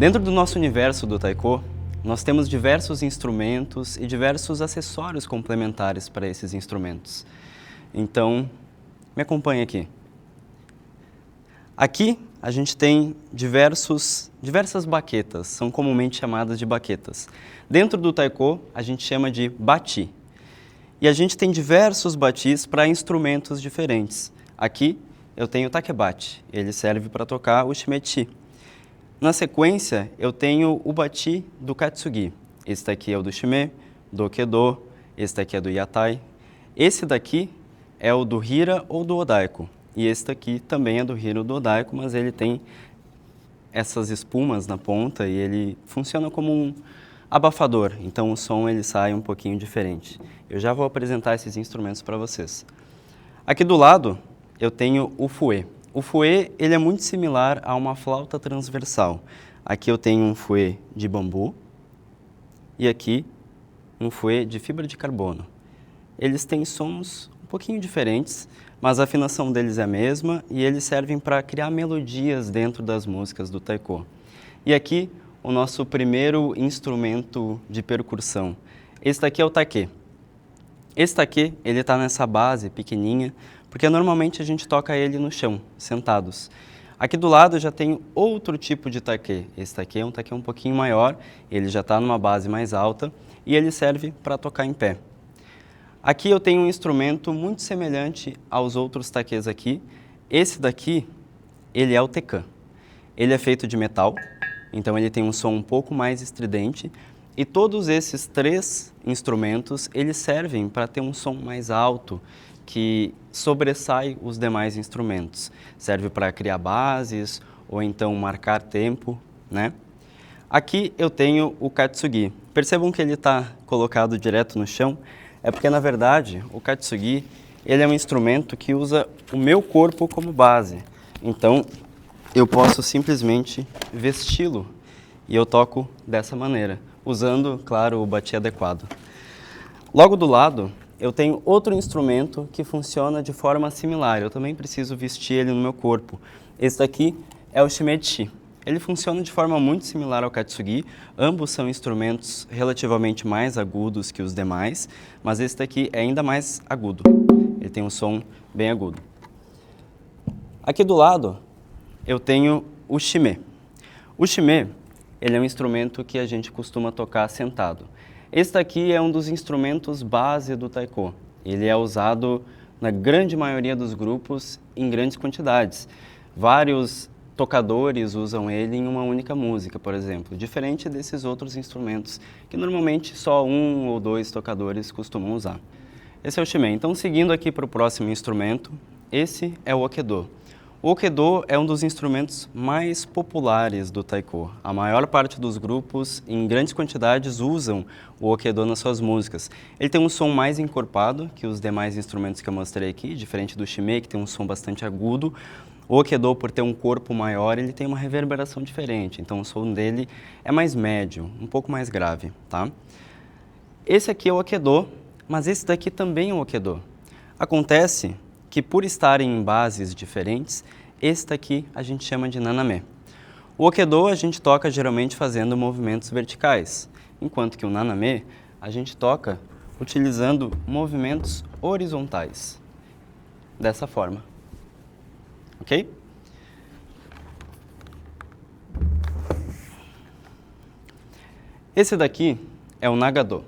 Dentro do nosso universo do taiko, nós temos diversos instrumentos e diversos acessórios complementares para esses instrumentos. Então, me acompanhe aqui. Aqui a gente tem diversas baquetas, são comumente chamadas de baquetas. Dentro do taiko, a gente chama de bati. E a gente tem diversos batis para instrumentos diferentes. Aqui eu tenho o takebachi, ele serve para tocar o shimechi. Na sequência, eu tenho o bati do katsugi. Esse daqui é o do shime, do okedo, esse daqui é do yatai. Esse daqui é o do hira ou do odaiko. E esse daqui também é do hira ou do odaiko, mas ele tem essas espumas na ponta e ele funciona como um abafador. Então o som ele sai um pouquinho diferente. Eu já vou apresentar esses instrumentos para vocês. Aqui do lado eu tenho o fouet. O fouet ele é muito similar a uma flauta transversal. Aqui eu tenho um fouet de bambu e aqui um fouet de fibra de carbono. Eles têm sons um pouquinho diferentes, mas a afinação deles é a mesma e eles servem para criar melodias dentro das músicas do taiko. E aqui o nosso primeiro instrumento de percussão. Esse daqui é o take. Esse take ele está nessa base pequenininha, porque normalmente a gente toca ele no chão, sentados. Aqui do lado eu já tenho outro tipo de take. Esse take é um pouquinho maior, ele já está numa base mais alta e ele serve para tocar em pé. Aqui eu tenho um instrumento muito semelhante aos outros takes aqui. Esse daqui, ele é o tekan. Ele é feito de metal, então ele tem um som um pouco mais estridente. E todos esses três instrumentos, eles servem para ter um som mais alto, que sobressai os demais instrumentos. Serve para criar bases ou então marcar tempo, né? Aqui eu tenho o katsugi. Percebam que ele está colocado direto no chão. É porque, na verdade, o katsugi ele é um instrumento que usa o meu corpo como base. Então, eu posso simplesmente vesti-lo e eu toco dessa maneira, usando, claro, o bati adequado. Logo do lado, eu tenho outro instrumento que funciona de forma similar. Eu também preciso vestir ele no meu corpo. Esse daqui é o shimeji. Ele funciona de forma muito similar ao katsugi. Ambos são instrumentos relativamente mais agudos que os demais, mas esse daqui é ainda mais agudo. Ele tem um som bem agudo. Aqui do lado, eu tenho o shime. O shime, ele é um instrumento que a gente costuma tocar sentado. Esse daqui é um dos instrumentos base do taiko. Ele é usado na grande maioria dos grupos em grandes quantidades. Vários tocadores usam ele em uma única música, por exemplo, diferente desses outros instrumentos que normalmente só um ou dois tocadores costumam usar. Esse é o shime. Então, seguindo aqui para o próximo instrumento, esse é o okedo. O okedo é um dos instrumentos mais populares do taiko. A maior parte dos grupos, em grandes quantidades, usam o okedo nas suas músicas. Ele tem um som mais encorpado que os demais instrumentos que eu mostrei aqui, diferente do shime, que tem um som bastante agudo. O okedo, por ter um corpo maior, ele tem uma reverberação diferente, então o som dele é mais médio, um pouco mais grave, tá? Esse aqui é o okedo, mas esse daqui também é o okedo. Acontece que por estarem em bases diferentes, esse daqui a gente chama de naname. O okedo a gente toca geralmente fazendo movimentos verticais, enquanto que o naname a gente toca utilizando movimentos horizontais, dessa forma. Ok? Esse daqui é o nagado.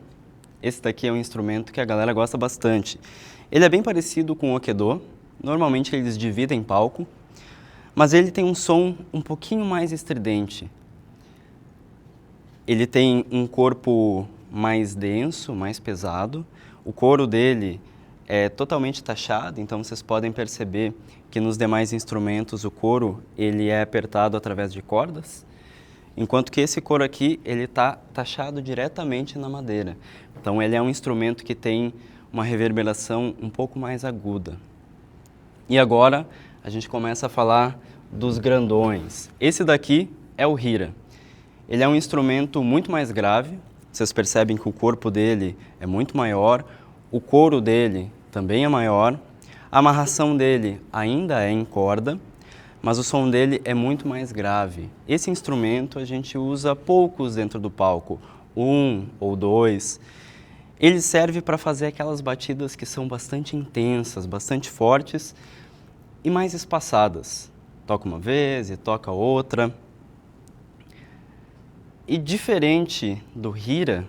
Esse daqui é um instrumento que a galera gosta bastante. Ele é bem parecido com o okedo, normalmente eles dividem palco, mas ele tem um som um pouquinho mais estridente. Ele tem um corpo mais denso, mais pesado, o couro dele é totalmente taxado, então vocês podem perceber que nos demais instrumentos o couro ele é apertado através de cordas, enquanto que esse couro aqui ele está taxado diretamente na madeira. Então ele é um instrumento que tem uma reverberação um pouco mais aguda. E agora a gente começa a falar dos grandões. Esse daqui é o hira. Ele é um instrumento muito mais grave, vocês percebem que o corpo dele é muito maior, o couro dele também é maior, a amarração dele ainda é em corda, mas o som dele é muito mais grave. Esse instrumento a gente usa poucos dentro do palco, um ou dois. Ele serve para fazer aquelas batidas que são bastante intensas, bastante fortes e mais espaçadas. Toca uma vez e toca outra. E diferente do Hira,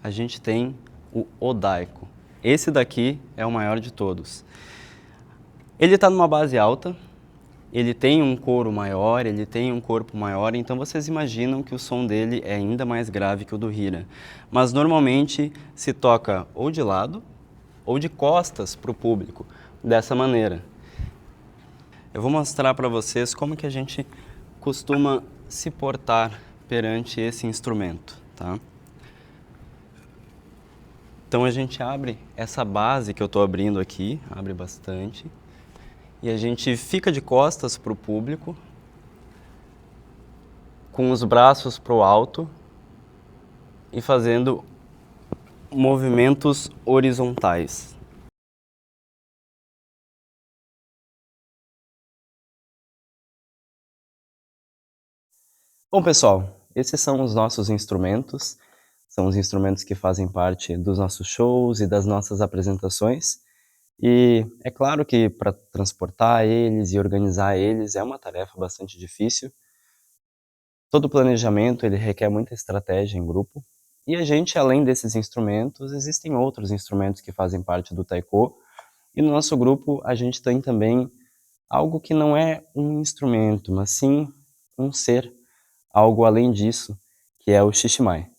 a gente tem o Odaiko. Esse daqui é o maior de todos. Ele está numa base alta, ele tem um coro maior, ele tem um corpo maior, então vocês imaginam que o som dele é ainda mais grave que o do Hira. Mas normalmente se toca ou de lado ou de costas para o público, dessa maneira. Eu vou mostrar para vocês como que a gente costuma se portar perante esse instrumento, tá? Então a gente abre essa base que eu estou abrindo aqui, abre bastante, e a gente fica de costas para o público, com os braços para o alto e fazendo movimentos horizontais. Bom, pessoal, esses são os nossos instrumentos. São os instrumentos que fazem parte dos nossos shows e das nossas apresentações. E é claro que para transportar eles e organizar eles é uma tarefa bastante difícil. Todo planejamento ele requer muita estratégia em grupo. E a gente, além desses instrumentos, existem outros instrumentos que fazem parte do taiko. E no nosso grupo a gente tem também algo que não é um instrumento, mas sim um ser, algo além disso, que é o Shishimai.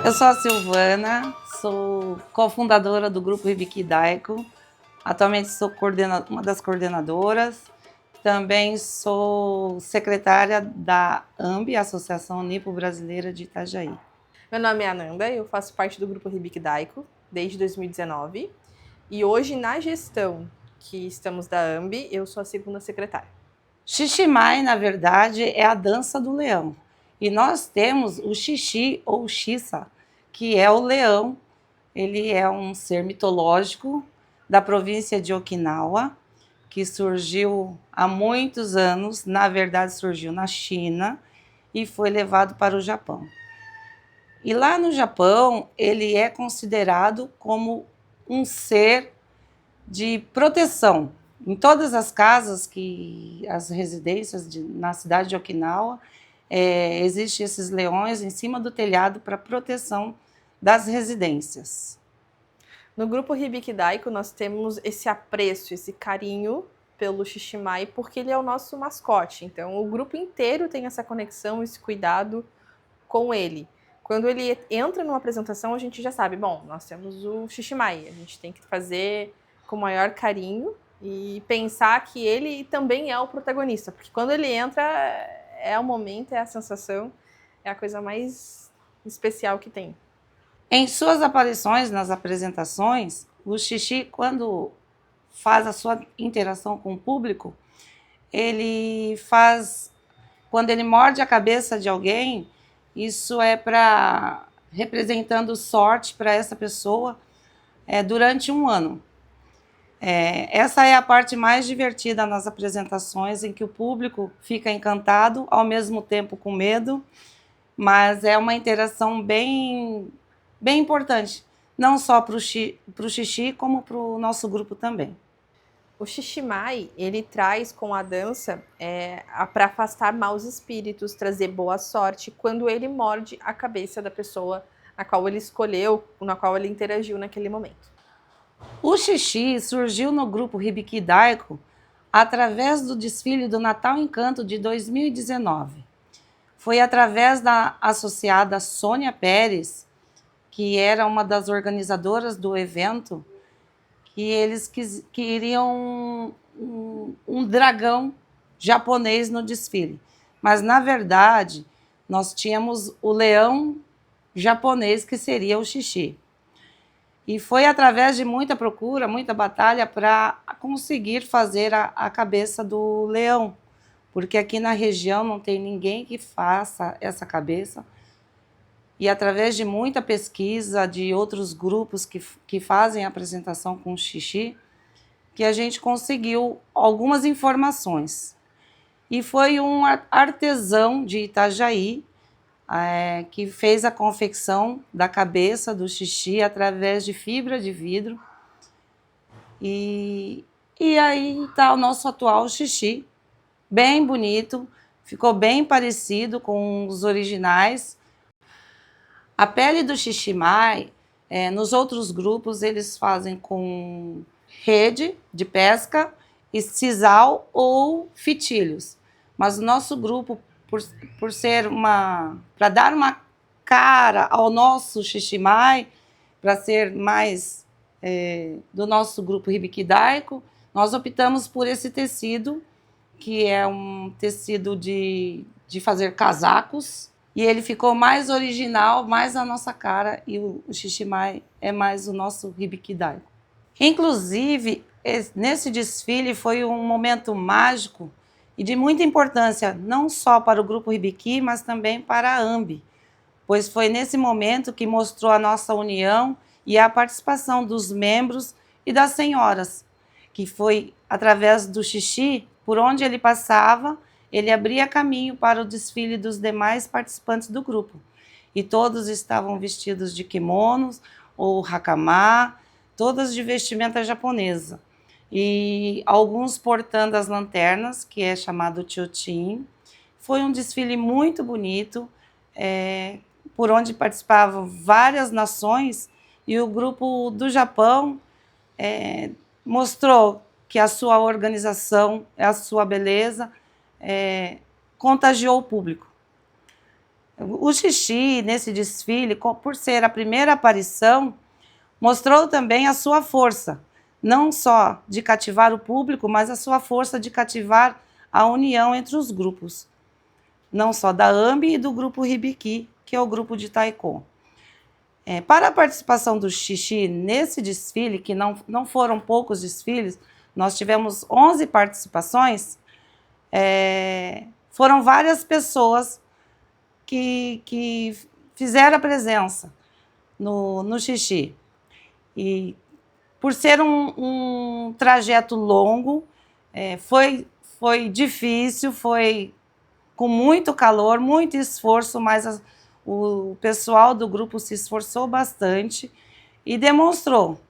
Eu sou a Silvana, sou cofundadora do grupo Hibiki Daiko. Atualmente sou uma das coordenadoras. Também sou secretária da AMB, Associação Nipo-Brasileira de Itajaí. Meu nome é Ananda, eu faço parte do grupo Hibiki Daiko desde 2019. E hoje, na gestão que estamos da AMB, eu sou a segunda secretária. Shishimai, na verdade, é a dança do leão. E nós temos o Xixi ou Xissa, que é o leão. Ele é um ser mitológico da província de Okinawa, que surgiu há muitos anos, na verdade surgiu na China e foi levado para o Japão. E lá no Japão, ele é considerado como um ser de proteção. Em todas as casas, as residências na cidade de Okinawa, existem esses leões em cima do telhado para proteção das residências. No grupo Hibiki Daiko, nós temos esse apreço, esse carinho pelo Shishimai, porque ele é o nosso mascote. Então, o grupo inteiro tem essa conexão, esse cuidado com ele. Quando ele entra numa apresentação, a gente já sabe, bom, nós temos o Shishimai, a gente tem que fazer com o maior carinho e pensar que ele também é o protagonista, porque quando ele entra, é o momento, é a sensação, é a coisa mais especial que tem. Em suas aparições nas apresentações, o Xixi, quando faz a sua interação com o público, ele faz, quando ele morde a cabeça de alguém, isso é para representando sorte para essa pessoa durante um ano. Essa é a parte mais divertida nas apresentações, em que o público fica encantado, ao mesmo tempo com medo, mas é uma interação bem importante. não só para o xixi, como para o nosso grupo também. O Xiximai, ele traz com a dança para afastar maus espíritos, trazer boa sorte, quando ele morde a cabeça da pessoa na qual ele escolheu, na qual ele interagiu naquele momento. O xixi surgiu no grupo Hibikidaico através do desfile do Natal Encanto de 2019. Foi através da associada Sônia Pérez, que era uma das organizadoras do evento, que eles queriam um dragão japonês no desfile. Mas, na verdade, nós tínhamos o leão japonês, que seria o xixi. E foi através de muita procura, muita batalha, para conseguir fazer a cabeça do leão. Porque aqui na região não tem ninguém que faça essa cabeça. E através de muita pesquisa de outros grupos que fazem a apresentação com xixi, que a gente conseguiu algumas informações. E foi um artesão de Itajaí que fez a confecção da cabeça do xixi através de fibra de vidro. E aí está o nosso atual xixi, bem bonito, ficou bem parecido com os originais. A pele do xiximai, nos outros grupos, eles fazem com rede de pesca e sisal ou fitilhos. Mas o nosso grupo, por ser para dar uma cara ao nosso xiximai, para ser mais do nosso grupo Hibikidaico, nós optamos por esse tecido, que é um tecido de fazer casacos. E ele ficou mais original, mais a nossa cara, e o xiximai é mais o nosso Hibikidaico. Inclusive, nesse desfile foi um momento mágico e de muita importância, não só para o grupo Hibiki, mas também para a AMBI, pois foi nesse momento que mostrou a nossa união e a participação dos membros e das senhoras, que foi através do xixi, por onde ele passava, ele abria caminho para o desfile dos demais participantes do grupo. E todos estavam vestidos de kimonos ou hakama, todas de vestimenta japonesa. E alguns portando as lanternas, que é chamado Chōchin. Foi um desfile muito bonito, por onde participavam várias nações, e o grupo do Japão mostrou que a sua organização, a sua beleza, contagiou o público. O xixi, nesse desfile, por ser a primeira aparição, mostrou também a sua força, não só de cativar o público, mas a sua força de cativar a união entre os grupos, não só da AMBI e do grupo Hibiki, que é o grupo de Taiko. Para a participação do xixi nesse desfile, que não foram poucos desfiles, nós tivemos 11 participações. Foram várias pessoas que fizeram a presença no xixi. E por ser um trajeto longo, foi difícil, foi com muito calor, muito esforço, mas o pessoal do grupo se esforçou bastante e demonstrou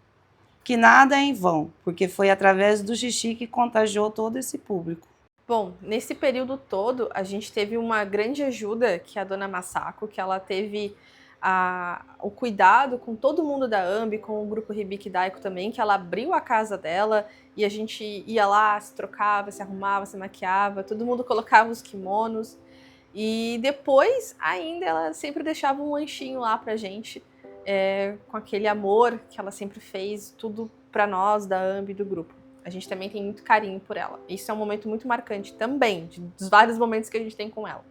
que nada é em vão, porque foi através do xixi que contagiou todo esse público. Bom, nesse período todo, a gente teve uma grande ajuda, que é a dona Masako, que ela teve o cuidado com todo mundo da AMBI, com o grupo Hibikidaico também, que ela abriu a casa dela e a gente ia lá, se trocava, se arrumava, se maquiava, todo mundo colocava os kimonos. E depois, ainda, ela sempre deixava um lanchinho lá pra gente, com aquele amor que ela sempre fez, tudo pra nós, da AMBI, do grupo. A gente também tem muito carinho por ela. Isso é um momento muito marcante também, dos vários momentos que a gente tem com ela.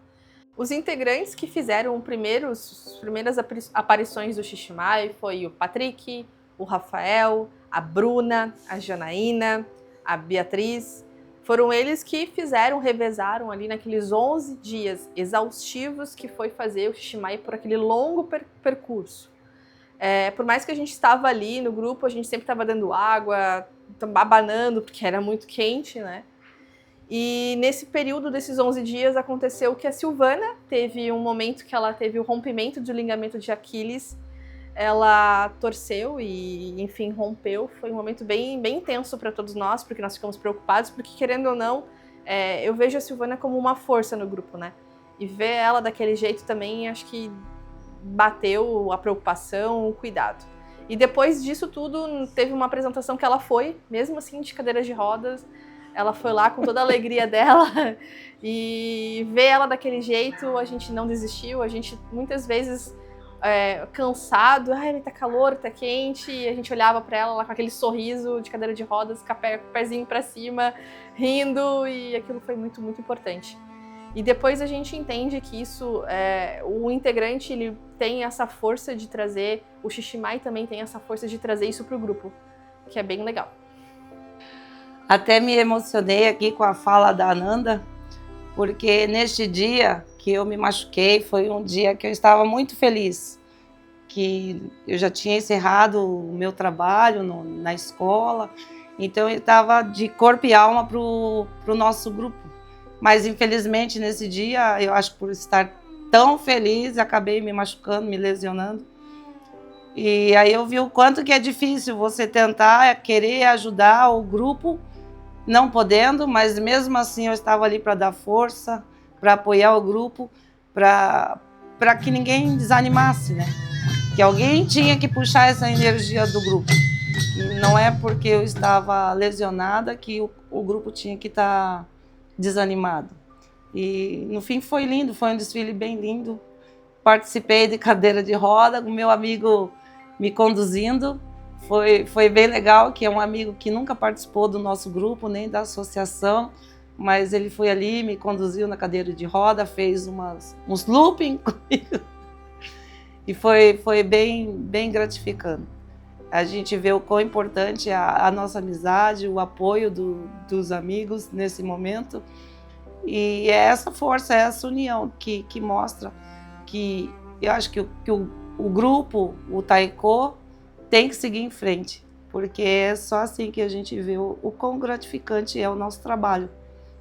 Os integrantes que fizeram as primeiras aparições do Xiximai foi o Patrick, o Rafael, a Bruna, a Janaína, a Beatriz. Foram eles que revezaram ali naqueles 11 dias exaustivos que foi fazer o Xiximai por aquele longo percurso. Por mais que a gente estava ali no grupo, a gente sempre estava dando água, abanando, porque era muito quente, né? E nesse período desses 11 dias aconteceu que a Silvana teve um momento que ela teve o rompimento do ligamento de Aquiles, ela torceu e, enfim, rompeu. Foi um momento bem, bem intenso para todos nós, porque nós ficamos preocupados, porque, querendo ou não, eu vejo a Silvana como uma força no grupo, né? E ver ela daquele jeito também, acho que bateu a preocupação, o cuidado. E depois disso tudo, teve uma apresentação que ela foi, mesmo assim, de cadeira de rodas. Ela foi lá com toda a alegria dela e ver ela daquele jeito, a gente não desistiu. A gente, muitas vezes, cansado, tá calor, tá quente, e a gente olhava para ela lá com aquele sorriso de cadeira de rodas, com o pezinho para cima, rindo, e aquilo foi muito, muito importante. E depois a gente entende que isso, o integrante, ele tem essa força de trazer, o Xiximai também tem essa força de trazer isso pro grupo, que é bem legal. Até me emocionei aqui com a fala da Ananda, porque neste dia que eu me machuquei, foi um dia que eu estava muito feliz, que eu já tinha encerrado o meu trabalho na escola, então eu estava de corpo e alma pro nosso grupo. Mas infelizmente nesse dia, eu acho que por estar tão feliz, acabei me machucando, me lesionando. E aí eu vi o quanto que é difícil você tentar querer ajudar o grupo, não podendo, mas mesmo assim eu estava ali para dar força, para apoiar o grupo, para que ninguém desanimasse, né? Que alguém tinha que puxar essa energia do grupo. E não é porque eu estava lesionada que o grupo tinha que estar desanimado. E no fim foi lindo, foi um desfile bem lindo. Participei de cadeira de roda, com meu amigo me conduzindo. Foi bem legal, que é um amigo que nunca participou do nosso grupo, nem da associação, mas ele foi ali, me conduziu na cadeira de roda, fez uns looping comigo. E foi bem gratificante. A gente vê o quão importante é a nossa amizade, o apoio dos amigos nesse momento. E é essa força, é essa união que mostra que eu acho que o grupo, o Taiko, tem que seguir em frente, porque é só assim que a gente vê o quão gratificante é o nosso trabalho,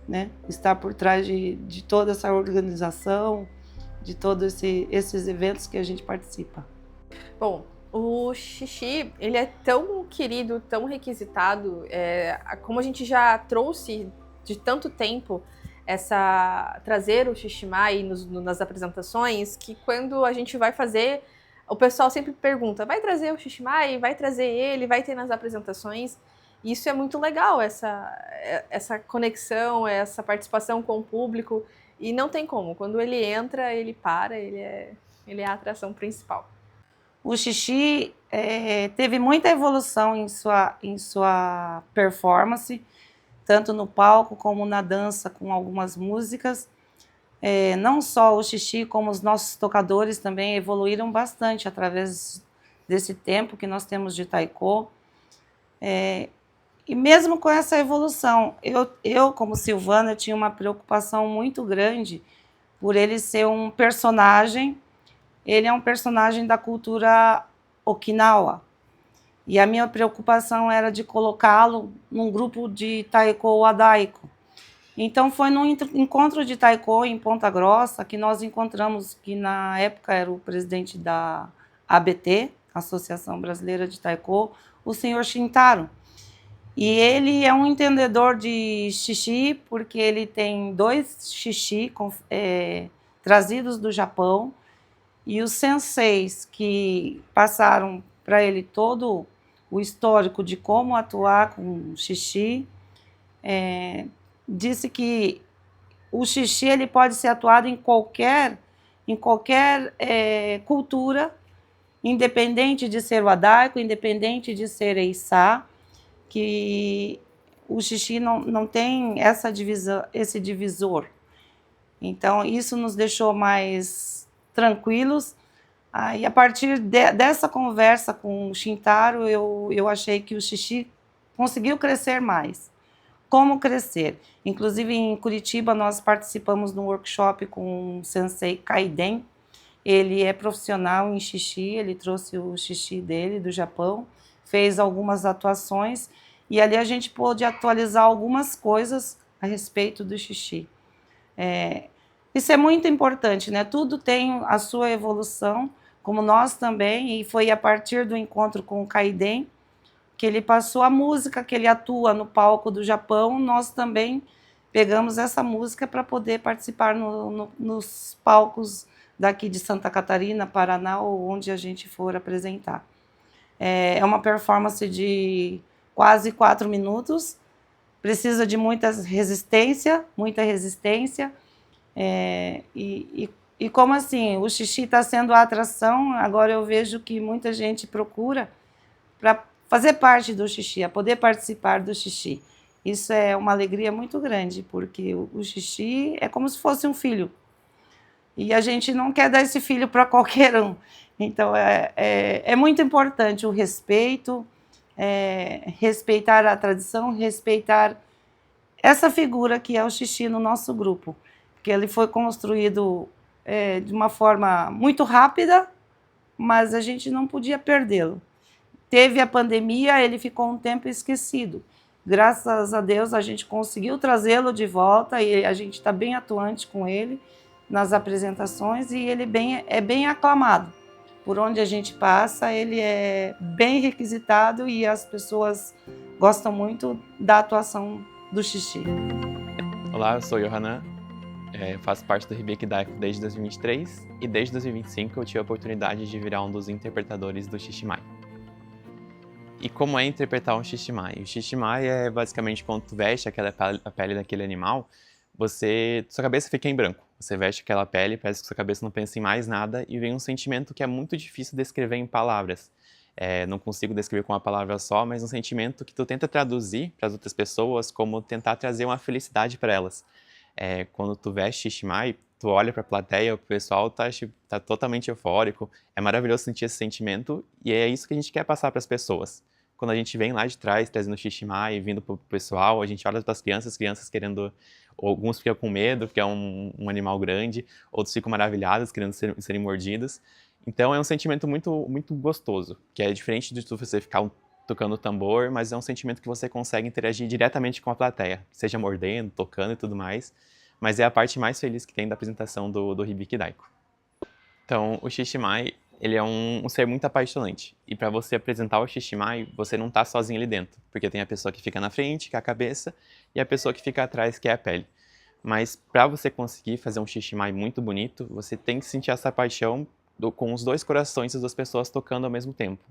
né? Estar por trás de toda essa organização, de todos esses eventos que a gente participa. Bom, o Xixi, ele é tão querido, tão requisitado, como a gente já trouxe de tanto tempo trazer o Xiximai nas apresentações, que quando a gente vai fazer, o pessoal sempre pergunta, vai trazer o Xiximai? Vai trazer ele? Vai ter nas apresentações? E isso é muito legal, essa conexão, essa participação com o público, e não tem como, quando ele entra, ele para, ele é a atração principal. O Xixi teve muita evolução em sua performance, tanto no palco como na dança, com algumas músicas. Não só o Xixi, como os nossos tocadores também evoluíram bastante através desse tempo que nós temos de Taiko. E mesmo com essa evolução, eu como Silvana, tinha uma preocupação muito grande por ele ser um personagem. Ele é um personagem da cultura Okinawa. E a minha preocupação era de colocá-lo num grupo de Taiko Wadaiko. Então foi num encontro de Taiko em Ponta Grossa que nós encontramos, que na época era o presidente da ABT, Associação Brasileira de Taiko, o senhor Shintaro. E ele é um entendedor de xixi, porque ele tem 2 xixi trazidos do Japão, e os senseis que passaram para ele todo o histórico de como atuar com xixi, disse que o xixi ele pode ser atuado em qualquer cultura, independente de ser wadaiko, independente de ser eissá, que o xixi não tem esse divisor. Então, isso nos deixou mais tranquilos. E a partir dessa conversa com o Shintaro, eu achei que o xixi conseguiu crescer mais. Como crescer? Inclusive, em Curitiba, nós participamos de um workshop com o sensei Kaiden. Ele é profissional em xixi, ele trouxe o xixi dele do Japão, fez algumas atuações, e ali a gente pôde atualizar algumas coisas a respeito do xixi. Isso é muito importante, né? Tudo tem a sua evolução, como nós também, e foi a partir do encontro com o Kaiden que ele passou a música que ele atua no palco do Japão, nós também pegamos essa música para poder participar nos palcos daqui de Santa Catarina, Paraná, ou onde a gente for apresentar. É uma performance de quase 4 minutos, precisa de muita resistência, e como assim, o xixi está sendo a atração, agora eu vejo que muita gente procura para fazer parte do xixi, a poder participar do xixi. Isso é uma alegria muito grande, porque o xixi é como se fosse um filho. E a gente não quer dar esse filho para qualquer um. Então, é muito importante o respeito, respeitar a tradição, respeitar essa figura que é o xixi no nosso grupo. Porque ele foi construído de uma forma muito rápida, mas a gente não podia perdê-lo. Teve a pandemia, ele ficou um tempo esquecido. Graças a Deus, a gente conseguiu trazê-lo de volta e a gente está bem atuante com ele nas apresentações e ele é bem aclamado. Por onde a gente passa, ele é bem requisitado e as pessoas gostam muito da atuação do xixi. Olá, eu sou Yohanan, faço parte do Hibiki Daiko desde 2023 e desde 2025 eu tive a oportunidade de virar um dos interpretadores do Shishimai. E como é interpretar um Shishimai? O Shishimai é basicamente quando tu veste a pele daquele animal, sua cabeça fica em branco. Você veste aquela pele, parece que sua cabeça não pensa em mais nada e vem um sentimento que é muito difícil descrever em palavras. Não consigo descrever com uma palavra só, mas um sentimento que tu tenta traduzir para as outras pessoas como tentar trazer uma felicidade para elas. Quando tu veste Shishimai, tu olha para a plateia, o pessoal tá totalmente eufórico, é maravilhoso sentir esse sentimento e é isso que a gente quer passar para as pessoas. Quando a gente vem lá de trás, trazendo Shishimai, vindo pro pessoal, a gente olha para as crianças querendo, alguns ficam com medo, porque é um animal grande, outros ficam maravilhados, querendo serem mordidos. Então é um sentimento muito, muito gostoso, que é diferente de você ficar tocando o tambor, mas é um sentimento que você consegue interagir diretamente com a plateia, seja mordendo, tocando e tudo mais, mas é a parte mais feliz que tem da apresentação do Hibiki Daiko. Então, o Shishimai, ele é um ser muito apaixonante. E para você apresentar o Shishimai, você não tá sozinho ali dentro. Porque tem a pessoa que fica na frente, que é a cabeça, e a pessoa que fica atrás, que é a pele. Mas para você conseguir fazer um Shishimai muito bonito, você tem que sentir essa paixão com os dois corações das duas pessoas tocando ao mesmo tempo.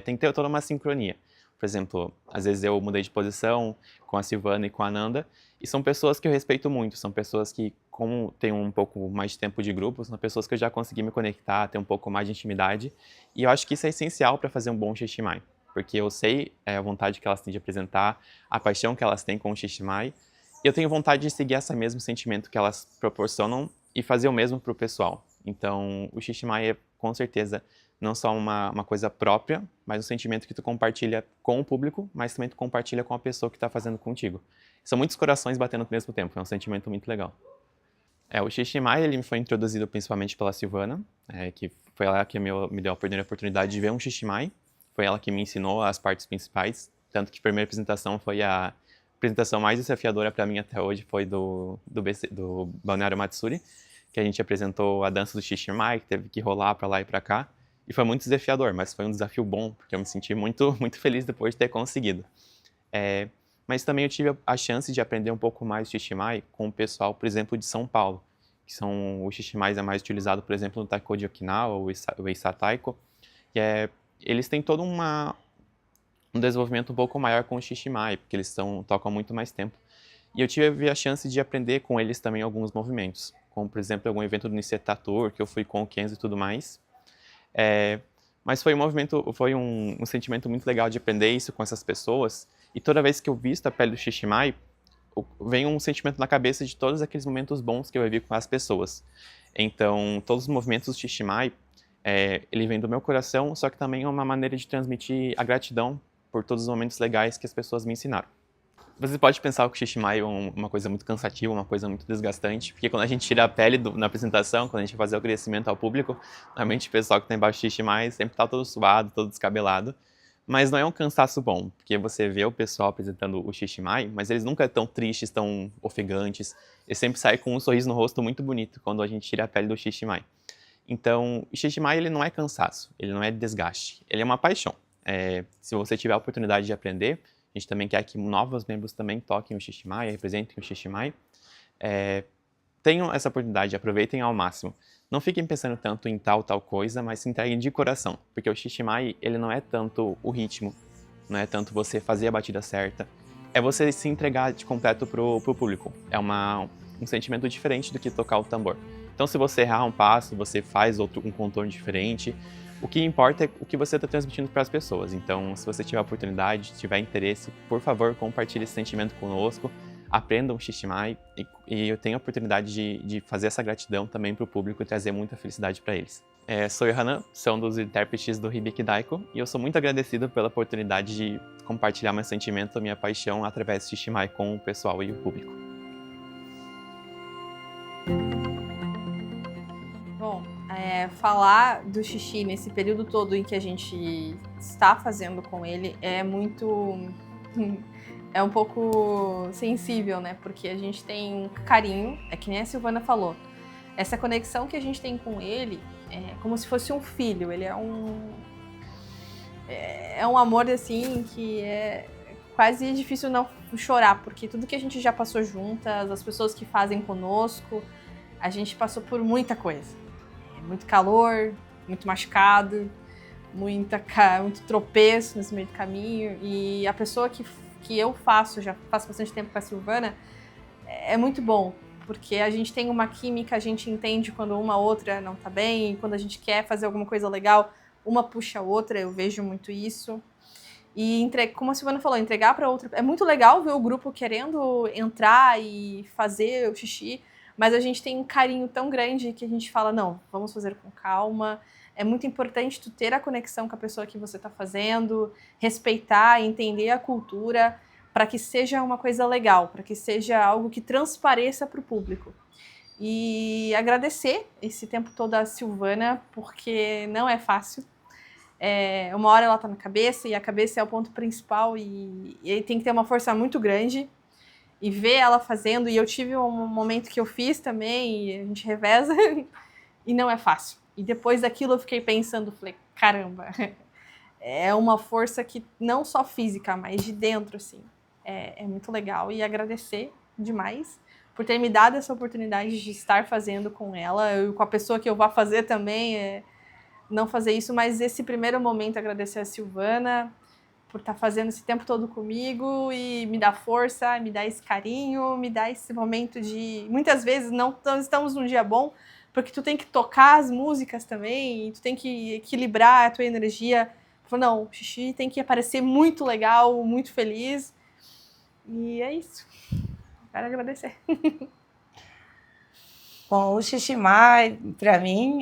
Tem que ter toda uma sincronia. Por exemplo, às vezes eu mudei de posição com a Silvana e com a Nanda, e são pessoas que eu respeito muito, são pessoas que, como tem um pouco mais de tempo de grupo, são pessoas que eu já consegui me conectar, ter um pouco mais de intimidade, e eu acho que isso é essencial para fazer um bom Shishimai, porque eu sei a vontade que elas têm de apresentar, a paixão que elas têm com o Shishimai, e eu tenho vontade de seguir esse mesmo sentimento que elas proporcionam e fazer o mesmo para o pessoal. Então, o Shishimai é, com certeza, não só uma coisa própria, mas um sentimento que tu compartilha com o público, mas também tu compartilha com a pessoa que está fazendo contigo. São muitos corações batendo ao mesmo tempo, é um sentimento muito legal. O Shishimai, ele foi introduzido principalmente pela Silvana, que foi ela que me deu a primeira oportunidade de ver um Shishimai. Foi ela que me ensinou as partes principais, tanto que a primeira apresentação foi a apresentação mais desafiadora para mim até hoje, foi do Balneário Matsuri, que a gente apresentou a dança do Shishimai, que teve que rolar para lá e para cá. E foi muito desafiador, mas foi um desafio bom, porque eu me senti muito, muito feliz depois de ter conseguido. Mas também eu tive a chance de aprender um pouco mais de Shishimai com o pessoal, por exemplo, de São Paulo, que são os Shishimais mais utilizados, por exemplo, no Taiko de Okinawa, o Eisa Taiko. Eles têm todo um desenvolvimento um pouco maior com o Shishimai, porque eles tocam muito mais tempo. E eu tive a chance de aprender com eles também alguns movimentos, como, por exemplo, algum evento do Niseta Tour, que eu fui com o Kenzo e tudo mais. Mas foi um sentimento muito legal de aprender isso com essas pessoas. E toda vez que eu visto a pele do Shishimai, vem um sentimento na cabeça de todos aqueles momentos bons que eu vivi com as pessoas. Então, todos os movimentos do Shishimai, ele vem do meu coração, só que também é uma maneira de transmitir a gratidão por todos os momentos legais que as pessoas me ensinaram. Você pode pensar que o Shishimai é uma coisa muito cansativa, uma coisa muito desgastante, porque quando a gente tira a pele na apresentação, quando a gente vai fazer o crescimento ao público, normalmente o pessoal que está embaixo do Shishimai sempre está todo suado, todo descabelado, mas não é um cansaço bom, porque você vê o pessoal apresentando o Shishimai, mas eles nunca estão tristes, tão ofegantes, eles sempre saem com um sorriso no rosto muito bonito quando a gente tira a pele do Shishimai. Então, o Xiximai, ele não é cansaço, ele não é desgaste, ele é uma paixão. Se você tiver a oportunidade de aprender, a gente também quer que novos membros também toquem o Xiximai, representem o Xiximai. Tenham essa oportunidade, aproveitem ao máximo. Não fiquem pensando tanto em tal coisa, mas se entreguem de coração, porque o Xiximai, ele não é tanto o ritmo, não é tanto você fazer a batida certa, é você se entregar de completo pro público. É um sentimento diferente do que tocar o tambor. Então, se você errar um passo, você faz um contorno diferente, o que importa é o que você está transmitindo para as pessoas. Então, se você tiver a oportunidade, tiver interesse, por favor, compartilhe esse sentimento conosco, aprendam o Xiximai e eu tenho a oportunidade de fazer essa gratidão também para o público e trazer muita felicidade para eles. Sou Yohanan, sou um dos intérpretes do Hibiki Daiko e eu sou muito agradecido pela oportunidade de compartilhar meu sentimento, minha paixão através do Xiximai com o pessoal e o público. Bom, falar do xixi nesse período todo em que a gente está fazendo com ele é um pouco sensível, né? Porque a gente tem um carinho, é que nem a Silvana falou, essa conexão que a gente tem com ele é como se fosse um filho, ele é um amor assim que é quase difícil não chorar, porque tudo que a gente já passou juntas, as pessoas que fazem conosco, a gente passou por muita coisa. Muito calor, muito machucado, muito tropeço nesse meio do caminho. E a pessoa que eu já faço bastante tempo com a Silvana, é muito bom, porque a gente tem uma química, a gente entende quando uma outra não tá bem, e quando a gente quer fazer alguma coisa legal, uma puxa a outra, eu vejo muito isso. E, como a Silvana falou, entregar para outra... É muito legal ver o grupo querendo entrar e fazer o xixi, mas a gente tem um carinho tão grande que a gente fala, não, vamos fazer com calma. É muito importante tu ter a conexão com a pessoa que você está fazendo, respeitar, entender a cultura, para que seja uma coisa legal, para que seja algo que transpareça para o público. E agradecer esse tempo todo a Silvana, porque não é fácil. Uma hora ela está na cabeça, e a cabeça é o ponto principal, e tem que ter uma força muito grande. E ver ela fazendo, e eu tive um momento que eu fiz também, e a gente reveza, e não é fácil. E depois daquilo eu fiquei pensando, falei, caramba, é uma força que não só física, mas de dentro, assim. É muito legal, e agradecer demais por ter me dado essa oportunidade de estar fazendo com ela, e com a pessoa que eu vou fazer também, não fazer isso, mas esse primeiro momento agradecer a Silvana, por estar fazendo esse tempo todo comigo e me dar força, me dar esse carinho, me dar esse momento de... Muitas vezes não estamos num dia bom, porque tu tem que tocar as músicas também, e tu tem que equilibrar a tua energia. Não, o xixi tem que aparecer muito legal, muito feliz. E é isso. Quero agradecer. Bom, o Xiximai, para mim,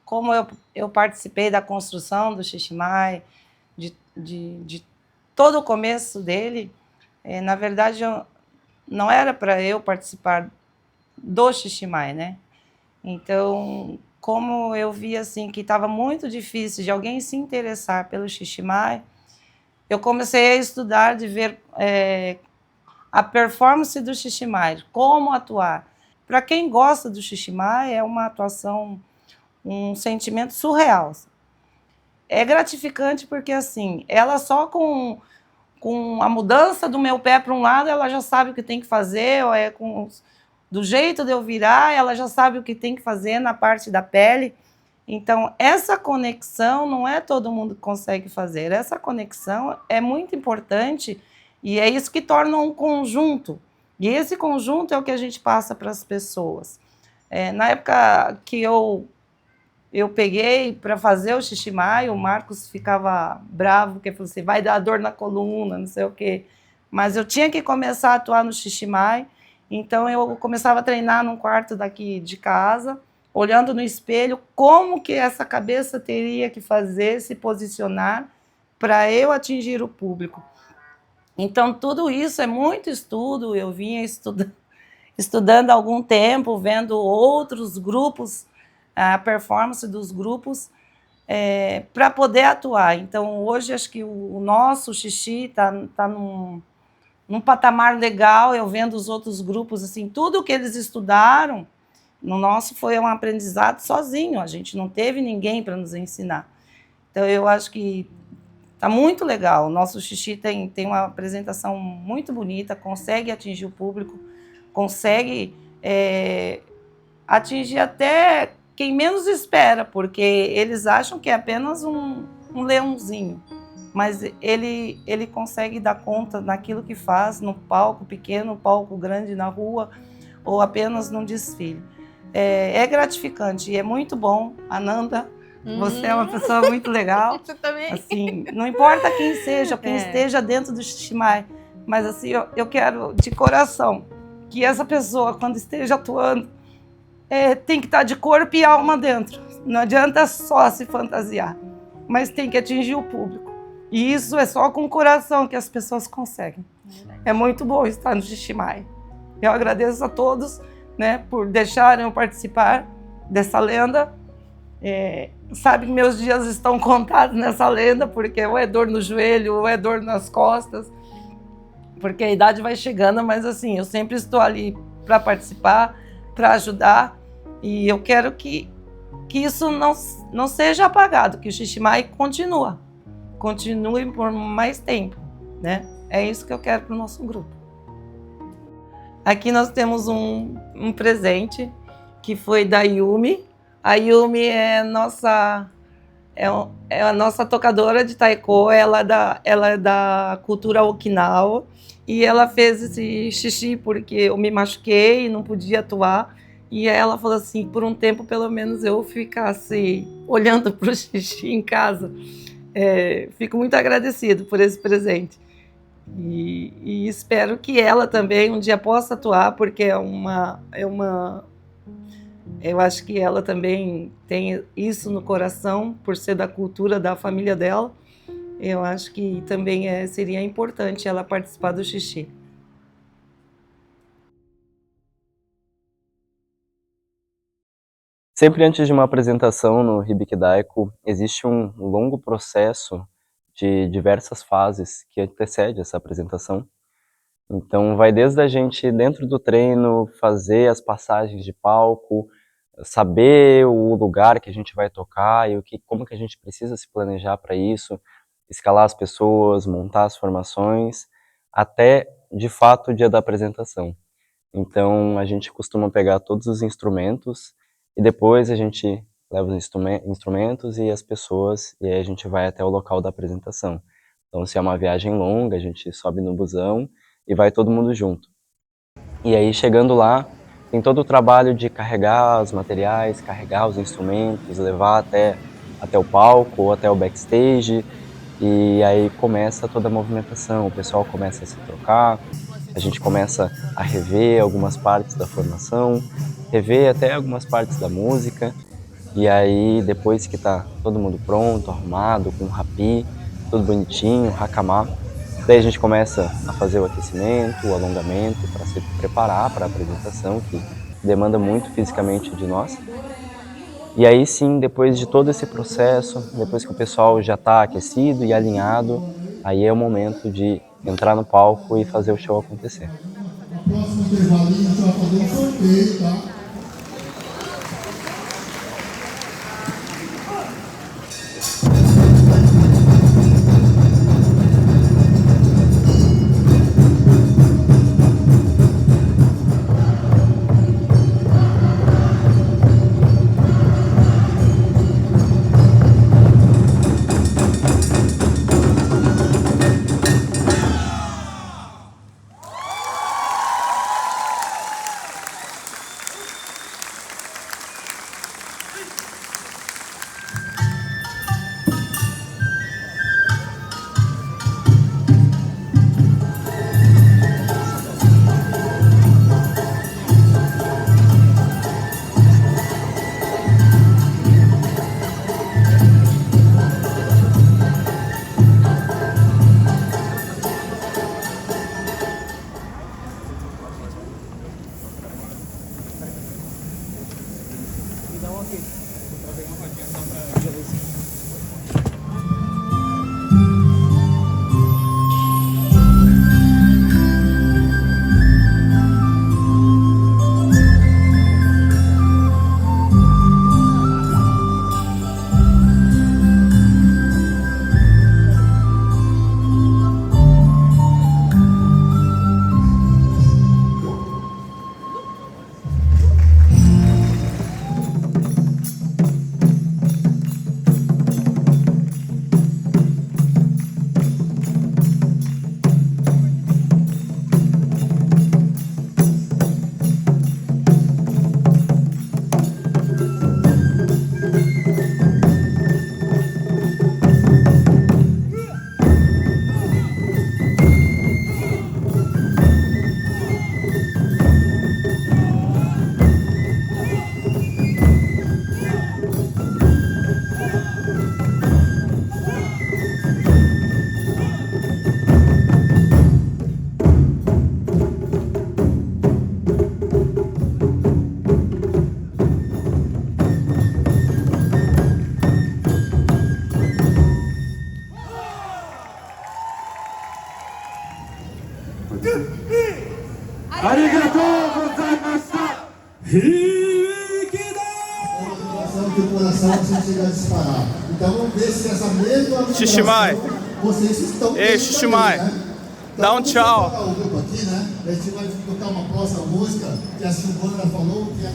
como eu participei da construção do Xiximai, de todo o começo dele, na verdade, não era para eu participar do Xiximai, né? Então, como eu vi assim que estava muito difícil de alguém se interessar pelo Xiximai, eu comecei a estudar, de ver a performance do Xiximai, como atuar. Para quem gosta do Xiximai, é uma atuação, um sentimento surreal. É gratificante porque, assim, ela só com a mudança do meu pé para um lado, ela já sabe o que tem que fazer, do jeito de eu virar, ela já sabe o que tem que fazer na parte da pele. Então, essa conexão não é todo mundo que consegue fazer. Essa conexão é muito importante e é isso que torna um conjunto. E esse conjunto é o que a gente passa para as pessoas. Na época que eu peguei para fazer o Xiximai, o Marcos ficava bravo, porque falou assim, vai dar dor na coluna, não sei o quê. Mas eu tinha que começar a atuar no Xiximai, então eu começava a treinar num quarto daqui de casa, olhando no espelho como que essa cabeça teria que fazer, se posicionar, para eu atingir o público. Então tudo isso é muito estudo, eu vinha estudando há algum tempo, vendo outros grupos, a performance dos grupos, para poder atuar. Então, hoje, acho que o nosso xixi está num patamar legal, eu vendo os outros grupos, assim, tudo que eles estudaram, No nosso foi um aprendizado sozinho, a gente não teve ninguém para nos ensinar. Então eu acho que está muito legal. O nosso xixi tem uma apresentação muito bonita, consegue atingir o público, consegue atingir até quem menos espera, porque eles acham que é apenas um leãozinho. Mas ele consegue dar conta naquilo que faz, no palco pequeno, no palco grande, na rua, ou apenas num desfile. É gratificante e é muito bom. Ananda, você é uma pessoa muito legal. Você também. Assim, não importa quem seja, quem esteja dentro do Xiximai, mas assim, eu quero de coração que essa pessoa, quando esteja atuando, tem que estar de corpo e alma dentro. Não adianta só se fantasiar, mas tem que atingir o público. E isso é só com o coração que as pessoas conseguem. É muito bom estar no Xiximai. Eu agradeço a todos, né, por deixarem eu participar dessa lenda. Sabe que meus dias estão contados nessa lenda, porque ou é dor no joelho, ou é dor nas costas, porque a idade vai chegando, mas assim, eu sempre estou ali para participar, para ajudar, e eu quero que isso não seja apagado, que o Xiximai continue por mais tempo, né? É isso que eu quero para o nosso grupo. Aqui nós temos um presente que foi da Yumi. A Yumi é a nossa tocadora de taiko, ela é da cultura Okinawa, e ela fez esse xixi porque eu me machuquei e não podia atuar, e ela falou assim, por um tempo pelo menos eu ficasse olhando para o xixi em casa. Fico muito agradecido por esse presente. E espero que ela também um dia possa atuar, porque eu acho que ela também tem isso no coração, por ser da cultura da família dela. Eu acho que também seria importante ela participar do xixi. Sempre antes de uma apresentação no Hibiki Daiko, existe um longo processo de diversas fases que antecede essa apresentação. Então vai desde a gente, dentro do treino, fazer as passagens de palco, saber o lugar que a gente vai tocar e como que a gente precisa se planejar para isso, escalar as pessoas, montar as formações, até, de fato, o dia da apresentação. Então a gente costuma pegar todos os instrumentos e depois a gente leva os instrumentos e as pessoas, e aí a gente vai até o local da apresentação. Então se é uma viagem longa, a gente sobe no busão e vai todo mundo junto. E aí chegando lá, tem todo o trabalho de carregar os materiais, carregar os instrumentos, levar até o palco ou até o backstage, e aí começa toda a movimentação, o pessoal começa a se trocar, a gente começa a rever algumas partes da formação, rever até algumas partes da música, e aí depois que tá todo mundo pronto, arrumado, com o hapi, tudo bonitinho, hakama, daí a gente começa a fazer o aquecimento, o alongamento, para se preparar para a apresentação, que demanda muito fisicamente de nós. E aí sim, depois de todo esse processo, depois que o pessoal já está aquecido e alinhado, aí é o momento de entrar no palco e fazer o show acontecer. No próximo intervalinho a gente vai fazer um sorteio, tá? Que o coração você chega a disparar. Então vamos ver se essa mesma Xiximai. Vocês estão. Ei, Xiximai. Né? Então, Dá um tchau. Vamos o grupo aqui, né? A gente vai tocar uma próxima música que a Silvana falou que é...